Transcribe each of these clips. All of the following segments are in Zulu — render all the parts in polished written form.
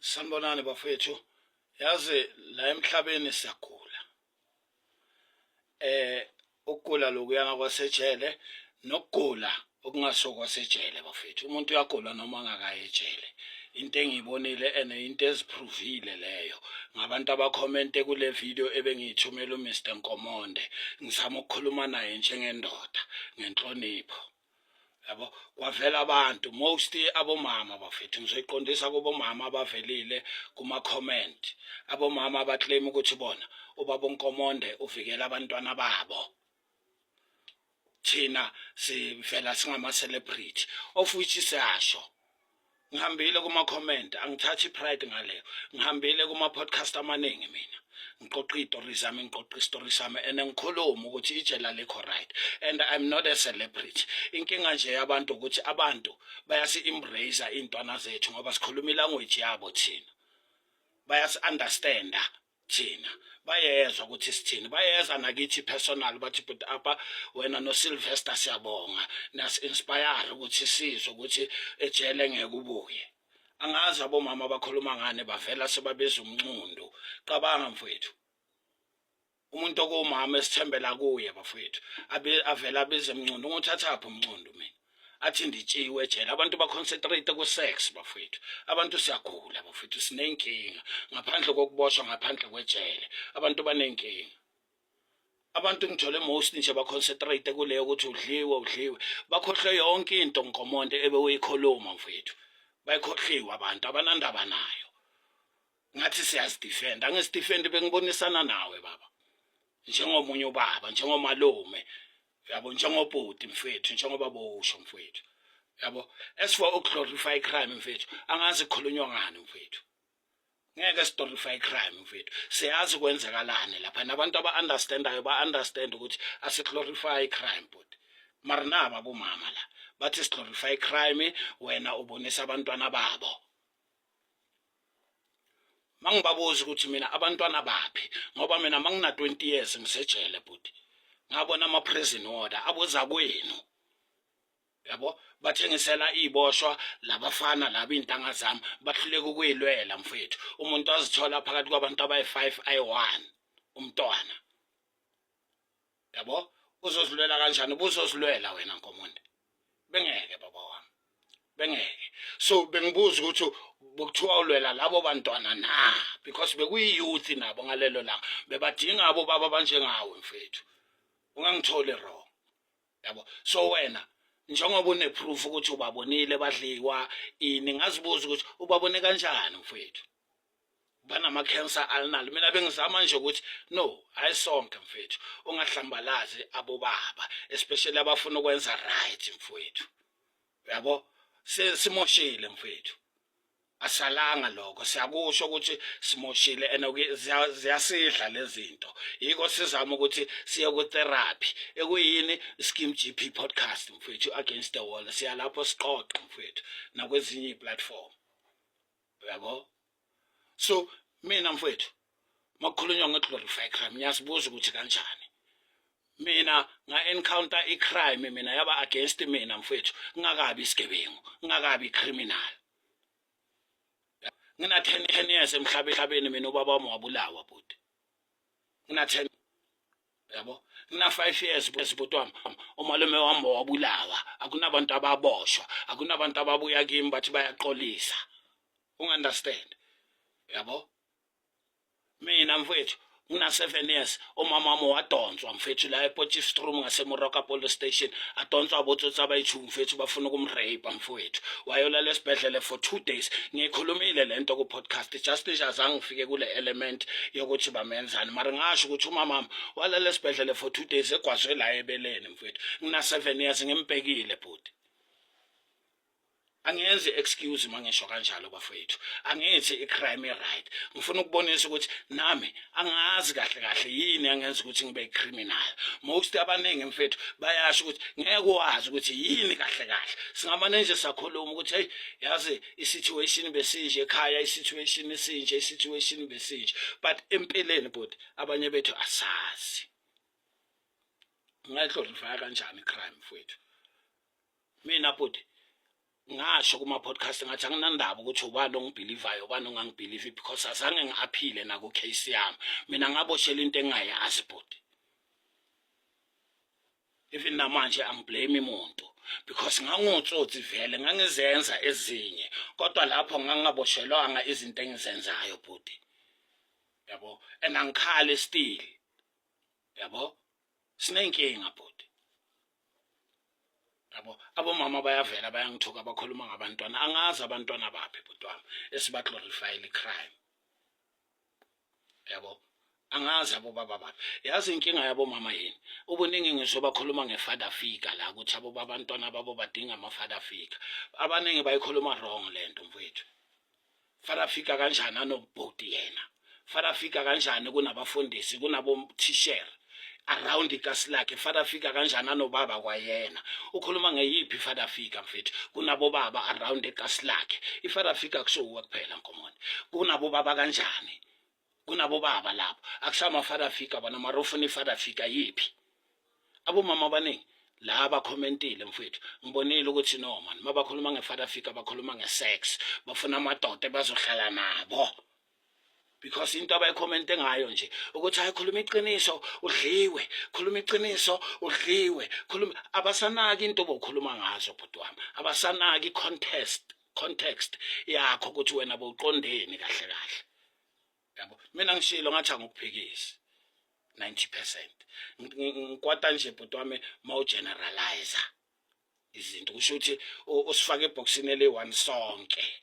Sanibonani bafethu. Yazi la emhlabeni siyagula. Ukugula lokuyana kwasejele nokugula okungasokwa sejele bafethu. Umuntu uyagula noma angakaye ejele. Into engiyibonile into eziprovile leyo. Ngabantu abakhomente kule video ebengiyithumela uMr Nkomonde. Ngizama ukukhuluma naye njengendoda ngenhlonipho. Yabo kwavela abantu most abomama bafethu ngizoyiqondisa kubomama abavelile kuma comment abomama abaclaim ukuthi bona ubaba uNkomonde uvikela abantwana babo thina sivela singama celebrity of which siyasho ngihambile kuma comment angithathi pride ngaleyo ngihambile kuma podcast amaningi mina ngiqoqa izitori zami ngiqoqa istory sami enengikhuluma ukuthi ijela lekho right and I'm not a celebrity inkinga nje yabantu ukuthi abantu bayasi embrace intwana zethu ngoba sikhuluma ilanguage yabo thina bayasi understanda thina bayezwa ukuthi sithini bayeza nakithi personal bathi but apha wena no Sylvester siyabonga nas inspire ukuthi sizwe ukuthi ejele ngeke ubuye angazi abomama abakhuluma ngane bavela sebabeza umncundo cabanga mfowethu umuntu okumama esithembela kuye bafowethu avela beze umncundo ngothatha apho umncundo mina athi nditshiwe ejele abantu baconcentrate ku sex bafowethu abantu siyagula bafowethu sinenkinga ngaphandle kokuboshwa ngaphandle kwejele abantu banenkinga abantu ngithole most nje baconcentrate kuleyo ukuthi udliwe bakhohle yonke into Nkomonde ebe uyikhuluma mfowethu bayikhohliwe abantu abanandaba nayo ngathi siyazidefend angisidefend bengibonisana nawe baba njengomunye ubaba njengomalume yabo njengobhuti mfethu njengoba bosho mfethu yabo as for glorify crime mfethu angazi khulunywa ngani mfethu ngeke glorify crime mfethu siyazi kwenzakalani lapha nabantu understandayo understand ukuthi glorify crime but marinaba abomama la bathi glorify crime wena ubonisa abantwana babo mangibabuza ukuthi mina abantwana baphi ngoba mina mangina 20 years ngisejele but ngabona ama prison order abuza kwenu yabo bathengisela iboshwa labafana laba intanga zami bahluleka ukuyilwela mfethu umuntu azithola phakathi kwabantu abayi5 ayi1 umntwana yabo uzozilwela kanjani ubuzozilwela wena Nkomonde bengeke baba wami bengeke so bengibuza ukuthi bokuthiwa ulwela labo bantwana na because bekuyi youth nabo ngalelo la bebadinga abo baba banjengawe mfethu ungangithole wrong yabo so wena njengoba uneproof ukuthi ubabonile badliwa ini ngazibuza ukuthi ubabone kanjani mfethu banama cancer alinalo mina bengizama nje ukuthi no ayisonke mfethu ungahlambalazi abo baba especially abafuna ukwenza right mfethu yabo simoshile mfethu asalanga lokho siyakusho ukuthi simoshile ziyasidla lezinto yiko sizama ukuthi siye ku therapy ekuyini Scheme GP podcast mfethu against the wall siya lapho siqoqa mfethu nakwezinye iplatform yabo so mina mfethu makukhulunywa ngeglorify crime ngiyazibuza ukuthi kanjani mina nga-encounter i-crime mina yaba against mina mfethu ngingakabi isigebengu ngingakabi criminal ngina 10 years emhlabeni mina ubaba wami wabulawa bhuti ngina 10 yabo ngina 5 years bhuti wami umalume wami wabulawa akunabantu ababoshwa akunabantu ababuya kimi bathi bayaqolisa ungunderstand yabo mina mfethu ngina 7 years umama wami wadonswa mfethu la ePotchefstroom ngaseMoroka police station adonswa abotsotsi abayi2 mfethu bafuna ukumrape mfethu wayolala esibhedlele for 2 days ngikhulumile lento ku podcast justice azange ngifike kule element yokuthi bamenzani mara ngasho ukuthi umama wami walala esibhedlele for 2 days egwazwe la ebeleni mfethu ngina 7 years ngimbhekile bhuti angenzi excuse mangisho kanjalo bafethu angithi icrime right ngifuna ukubonisa ukuthi nami angazi kahle yini angenza ukuthi ngibe criminal most abaningi mfethu bayasho ukuthi ngeke wazi ukuthi yini kahle singamane nje sakhuluma ukuthi hey yazi isituation besinje ekhaya isituation besinje but empeleni but abanye bethu asazi ngahlorifya kanjani crime mfethu mina but ngasho kuma-podcast ngathi anginandaba ukuthi ubani ongibhilivayo ubani ongangibhilivi because azange ngi-aphile naku-case yami mina ngaboshela into engingayazi bhuti even namanje angiblame muntu because ngangutsotsi vele ngangizenza ezinye kodwa lapho ngangaboshelwanga izinto engizenzayo bhuti yabo and angikhale still yabo sinenkinga bhuti yabo abomama bayavela bayangithuka bakhuluma ngabantwana angazi abantwana baphi bhuti wami esibaglorify icrime yabo angazi abo baba baphi yazi inkinga yabo mama yini ubuningi ngisho bakhuluma ngefather figure la ukuthi abo babantwana babo badinga ama-father figure abaningi bayikhuluma wrong lento mfowethu father figure kanjani anobhodi yena father figure kanjani kunabafundisi kunabothisher around ikasi lakhe father figure kanjani anobaba kwayena ukhuluma ngeyiphi father figure mfethu kunabo baba around ikasi lakhe ifather figure kusuka kuphela Nkomonde kunabo baba kanjani kunabo baba lapho akusama father figure bona marofuni father figure yiphi abomama abaningi la bakhomentile mfethu ngibonile ukuthi no man mabakhuluma ngefather figure bakhuluma ngesex bafuna amadoda bazohlala nabo because into abayikhomente ngayo nje ukuthi ayikhuluma iqiniso udliwe khuluma iqiniso udliwe khuluma abasanaki into bokhuluma ngazo bhuti wami abasanaki context yakho ukuthi wena bowuqondeni kahle kahle yabo mina ngishilo ngathi angikuphikisi 90% ngikwata nje bhuti wami mawugeneralizer izinto kusho ukuthi usifake eboxini le1 sonke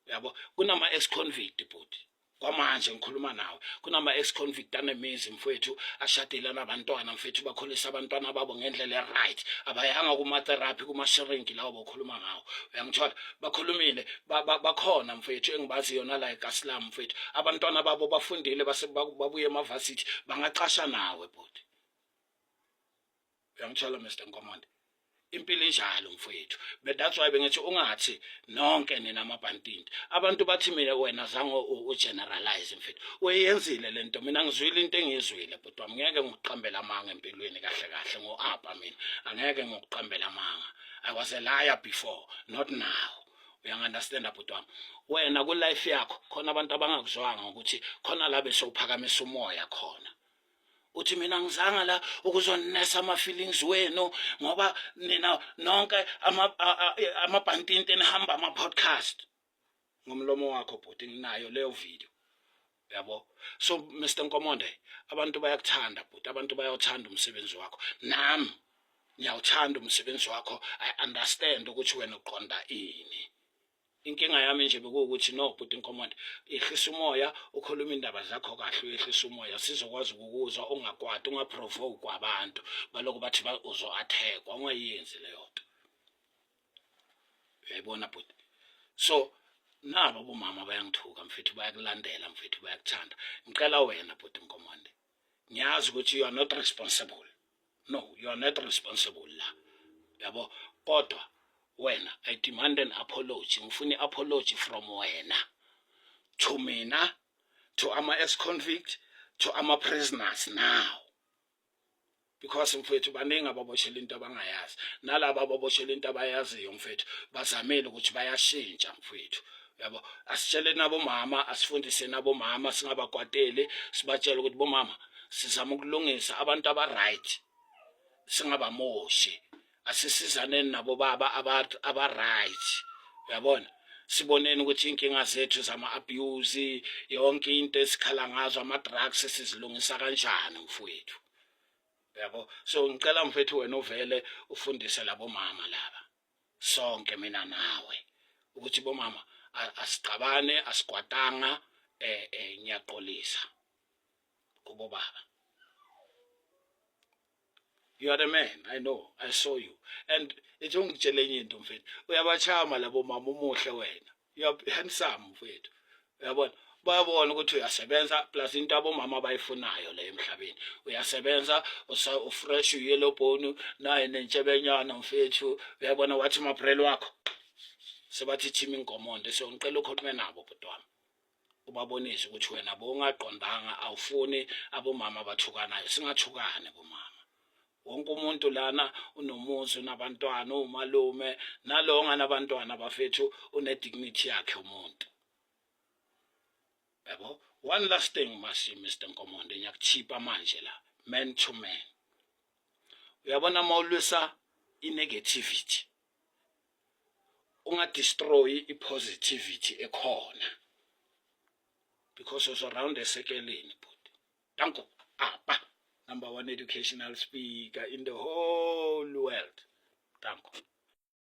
yabo kunama ex convict bhuti kwamanje ngikhuluma nawe kunama ex convict anemizi mfowethu ashadile nabantwana mfowethu bakhulisa abantwana babo ngendlela right abayanga kuma therapy kuma sharing lawo bokhuluma ngawo uyangithola bakhulumile bakhona mfowethu engibazi yona la eKasilam mfowethu abantwana babo bafundile babuye emavasithi bangaqasha nawe bhuti uyangithola Mr Nkomonde impilo enjalo mfowethu but that's why bengithi ungathi nonke nina amabhantinti abantu bathi mina wena zange ugeneralize mfethu uyenzile lento mina ngizwile into engizwile but wami ngeke ngiqhambela amanga empilweni kahle kahle ngoapha mina angeke ngokuqhambela amanga I was a liar before not now uyangunderstand but wami wena ku life yakho khona abantu abangakuzwanga ukuthi khona la bese uphakamisa umoya khona uthi mina ngizanga la ukuzonesa ama feelings wenu ngoba nina nonke amabhantinti enihamba ama podcast ngomlomo wakho bhuti nginayo leyo video yabo so Mr Nkomonde abantu bayakuthanda bhuti abantu bayathanda umsebenzi wakho nami ngiyawuthanda umsebenzi wakho I understand ukuthi wena uqonda ini inkinga yami nje bekuwukuthi no bhuti Nkomonde ihlisa umoya ukhuluma indaba zakho kahle uyehlisa umoya sizokwazi ukukuzwa ungakwati ungaprovoke kwabantu baloko bathi uzo attack ungayenzi leyo nto uyayibona bhuti so nabo bomama bayangithuka mfethu bayakulandela mfethu bayakuthanda ngicela wena bhuti Nkomonde ngiyazi ukuthi you are not responsible no you are not responsible la yabo kodwa wena I demand an apology ngifuna apology from wena to mina to ama ex-convict to ama prisoners now because mfethu baningi ababoshela into abangayazi nalabo ababoshela into abayaziyo mfethu bazamela ukuthi bayashintsha mfethu yabo asitshele nabo mama asifundise nabo mama singabakwatele sibatshela ukuthi bomama sizama ukulungisa abantu aba right singabamoshi asisizaneni nabo baba aba right uyabona siboneni ukuthi inkinga zethu zama abuse yonke into esikhala ngazo ama drugs sizilungisa kanjani mfowethu yabo so ngicela mfethu wena uvele ufundise labo mama laba sonke mina nawe ukuthi bomama asiqabane asikwatanga ngiyaxolisa kubo baba. You are the man, I know, I saw you. And it's ungitshele enye into mfethu. Uyabachama labo mama umuhle wena. You are handsome mfethu. Uyabona? Bayabona ukuthi uyasebenza plus into abomama abayifunayo la emhlabeni. Uyasebenza ufresh yellow bone naye nentshebenyana mfethu. Uyabona wathi mabrel wakho. Sebathi Thimi Nkomonde so ngicela ukhulume nabo bhuti wami. Ubabonise ukuthi wena bongaqondanga awufuni abomama bathukanayo. Singathukane bomama. wonke umuntu lana unomuzi, unabantwana, umalume, nalo onganabantwana bafethu une-dignity yakhe umuntu. Yabo? One last thing Mr. Nkomonde, ngiyakuchipa manje la, man to man. Uyabona mawulwisa i-negativity, unga-destroy i-positivity ekhona. Because it's around the sekeleni. Thank you. Number 1 educational speaker in the whole world. Thank you.